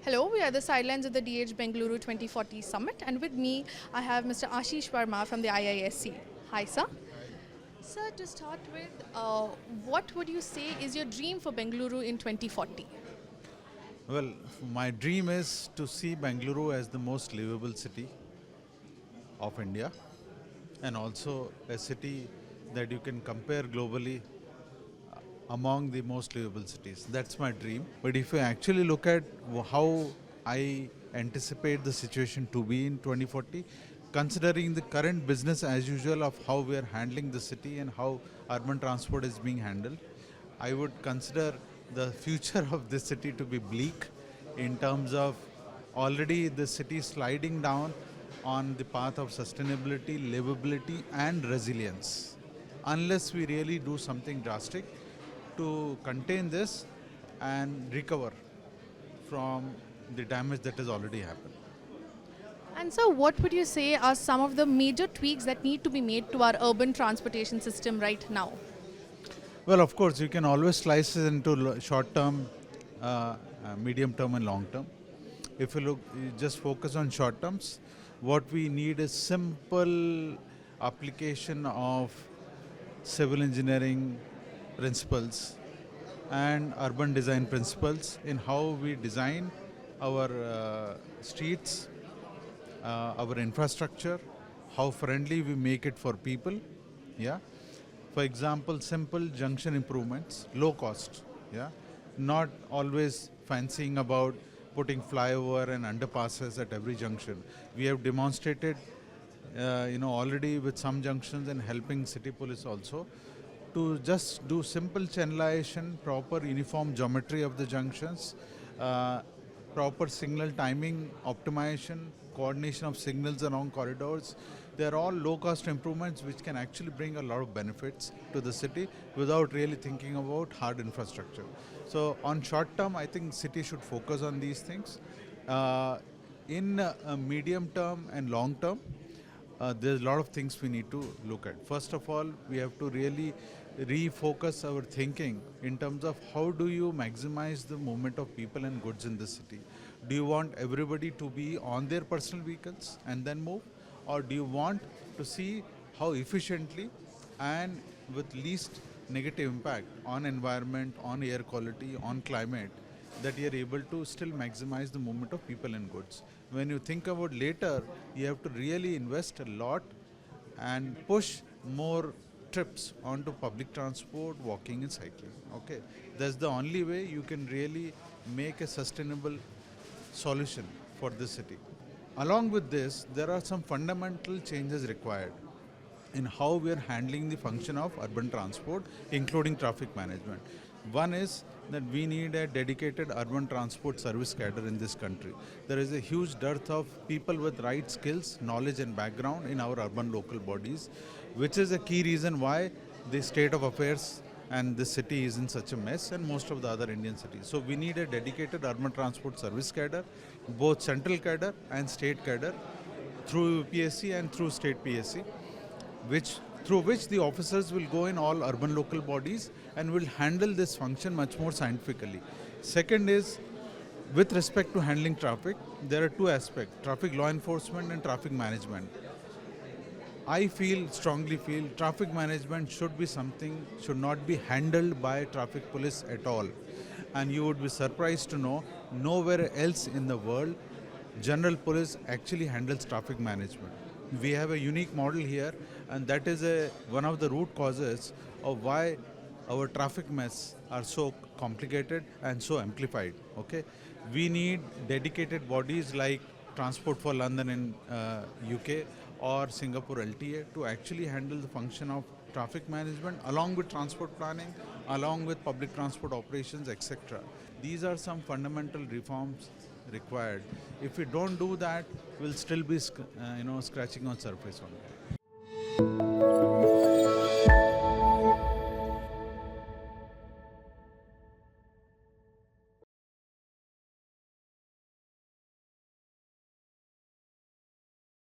Hello, we are the sidelines of the Bengaluru 2040 Summit, and with me I have Mr. Ashish Verma from the IISC. Hi, sir. Sir, to start with, what would you say is your dream for Bengaluru in 2040? Well, my dream is to see Bengaluru as the most livable city of India and also a city that you can compare globally among the most livable cities. That's my dream. But if you actually look at how I anticipate the situation to be in 2040, considering the current business as usual of how we are handling the city and how urban transport is being handled, I would consider the future of this city to be bleak in terms of already the city sliding down on the path of sustainability, livability, and resilience. Unless we really do something drastic to contain this and recover from the damage that has already happened. And sir, what would you say are some of the major tweaks that need to be made to our urban transportation system right now? Well, of course, you can always slice it into short term, medium term, and long term. If you just focus on short terms, what we need is simple application of civil engineering principles and urban design principles in how we design our streets, our infrastructure, how friendly we make it for people. Yeah. For example, simple junction improvements, low cost. Yeah. Not always fancying about putting flyover and underpasses at every junction. We have demonstrated, already with some junctions and helping city police also to just do simple channelization, proper uniform geometry of the junctions, uh, proper signal timing optimization, coordination of signals along corridors. They are all low-cost improvements which can actually bring a lot of benefits to the city without really thinking about hard infrastructure. So on short term, I think city should focus on these things. In medium term and long term, there's a lot of things we need to look at. First of all, we have to really refocus our thinking in terms of how do you maximize the movement of people and goods in the city. Do you want everybody to be on their personal vehicles and then move? Or do you want to see how efficiently and with least negative impact on environment, on air quality, on climate, that you are able to still maximize the movement of people and goods. When you think about later, you have to really invest a lot and push more trips onto public transport, walking and cycling. Okay, that's the only way you can really make a sustainable solution for this city. Along with this, there are some fundamental changes required in how we are handling the function of urban transport, including traffic management. One is that we need a dedicated urban transport service cadre in this country. There is a huge dearth of people with right skills, knowledge and background in our urban local bodies, which is a key reason why the state of affairs and this city is in such a mess and most of the other Indian cities. So we need a dedicated urban transport service cadre, both central cadre and state cadre, through PSC and through state PSC, through which the officers will go in all urban local bodies and will handle this function much more scientifically. Second is, with respect to handling traffic, there are two aspects: traffic law enforcement and traffic management. I strongly feel traffic management should not be handled by traffic police at all. And you would be surprised to know, nowhere else in the world general police actually handles traffic management. We have a unique model here, and that is one of the root causes of why our traffic mess are so complicated and so amplified. Okay, we need dedicated bodies like Transport for London in UK or Singapore LTA to actually handle the function of traffic management along with transport planning, along with public transport operations, etc. These are some fundamental reforms required. If we don't do that, we'll still be scratching on surface only.